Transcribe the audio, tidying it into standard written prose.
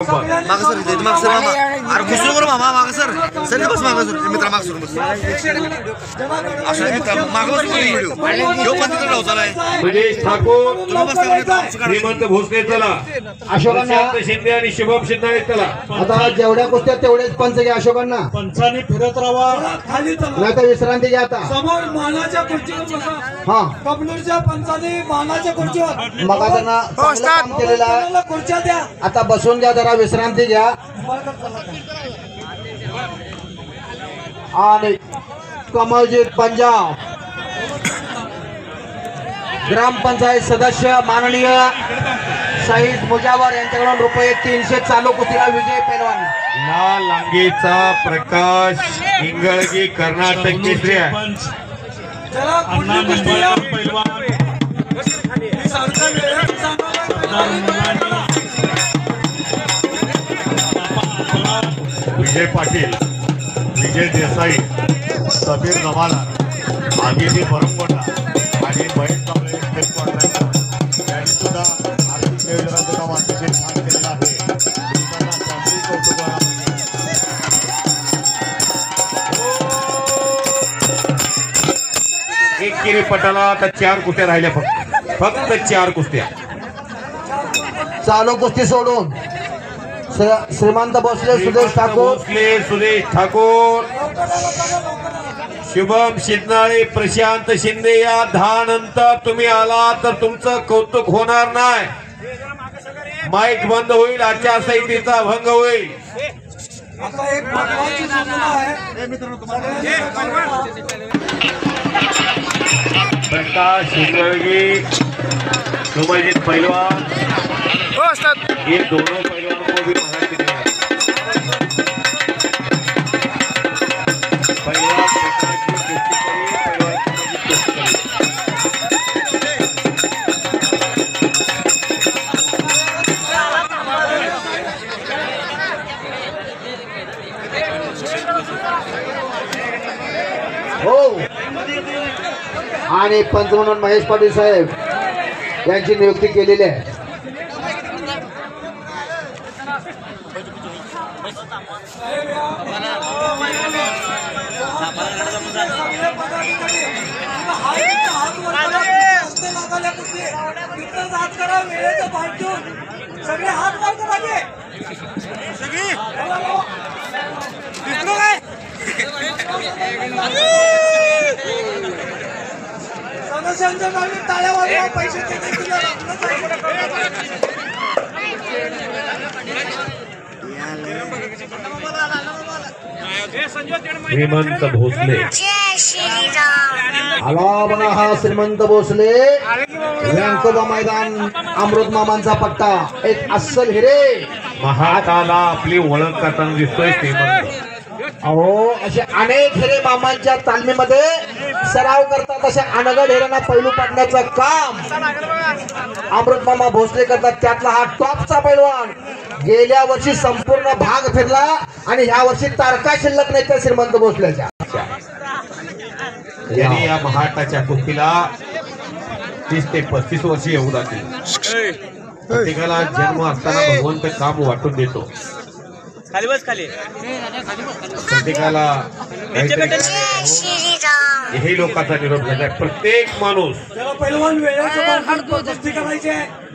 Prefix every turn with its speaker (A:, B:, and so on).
A: माग सर इथे माग सर मामा अरे घुसलो बरं मामा माग सर सर बस माग सर मित्रा माग सर बस असं मित्र माग बस व्हिडिओ जो पण तिकडे लावताय
B: सुदेश ठाकूर श्रीमंत भोसले चला
C: अशोकांना
B: शिंदे आणि शुभम शिंदे चला
C: आता जेवढ्या कुस्त्या तेवढेच पंच घ्या अशोकांना
D: पंचाने फिरत राहा खाली
C: नाही तर विश्रांती घ्या आता
D: समोर मानाच्या खुर्चीवर बसा
C: हा
D: कबनूरच्या पंचाने मानाच्या खुर्चीवर
C: मग त्यांना चांगलं काम केलेलं आहे.
D: कोणाला खुर्च्या द्या
C: आता बसून घ्या जरा विश्रांती घ्या आणि कमलजीत पंजाब ग्रामपंचायत सदस्य माननीय शहीद मुजावर यांच्याकडून ₹300 चालू कुस्तीला विजय पैलवान
B: लाल लांगीचा प्रकाश इंगळगी कर्नाटक केसरी आहे
D: जरा पुढली कुस्ती या. सारखा वेळेत सांगा.
B: विजय पाटील विजय देसाई सबीर नवाला आदिती परमकोटा आणि महेश कांबळे यांनी सुद्धा आर्थिक नियोजनाचं काम अतिशय छान केलेलं आहे त्यांना तांत्रिक कौतुक एक केरी पटाला आता 4 कुस्त्या राहिल्या फक्त 4 कुस्त्या
C: चालू कुस्ती सोडून श्रीमंत भोसले सुदेश ठाकूर
B: सुदेश ठाकूर शुभम शिंदे प्रशांत शिंदे या 10 नंतर तुम्ही आला तर तुमचं कौतुक होणार नाही माईक बंद होईल आचारसंहितेचा भंग होईल
D: आता एक महत्वाची सूचना आहे
B: प्रकाश इंगळगी सुमनजीत पहलवान ये दोनों पहलवानों को भी महारत देनी है पहलवान प्रकाश की कुश्ती करिए पहलवान की कुस्ती
C: हो आणि पंच म्हणून महेश पाटील साहेब यांची नियुक्ती केलेली आहे
D: सगळे हात वर करा सदस्यांच्या नावे टाळ्या वाजवा पैसे
B: श्रीमंत भोसले
C: आला बघा हा श्रीमंत भोसले व्यंकोबा मैदान अमृत मामांचा पट्टा एक अस्सल हिरे
B: महाकाला आपली ओळख करताना दिसतोय श्रीमंत
C: अहो असे अनेक हिरे मामांच्या तालमीमध्ये सराव करतात अशा अनगढ हिऱ्यांना पैलू पाडण्याचं काम अमृत मामा भोसले करतात त्यातला हा टॉपचा पैलवान गेल्या वर्षी संपूर्ण भाग फिरला आणि ह्या वर्षी तारका शिल्लक नाही त्या श्रीमंत भोसल्याच्या
B: यांनी या महाटाच्या कुस्तीला 30 ते 35 वर्ष येऊ लागली प्रत्येकाला जन्म असताना भगवंत काम वाटून देतो
A: खाली बस खाली
B: प्रत्येकाला हे लोकांचा निरोप घेतलाय प्रत्येक माणूस
D: पहिलवान वेळेचं कुस्ती करायची आहे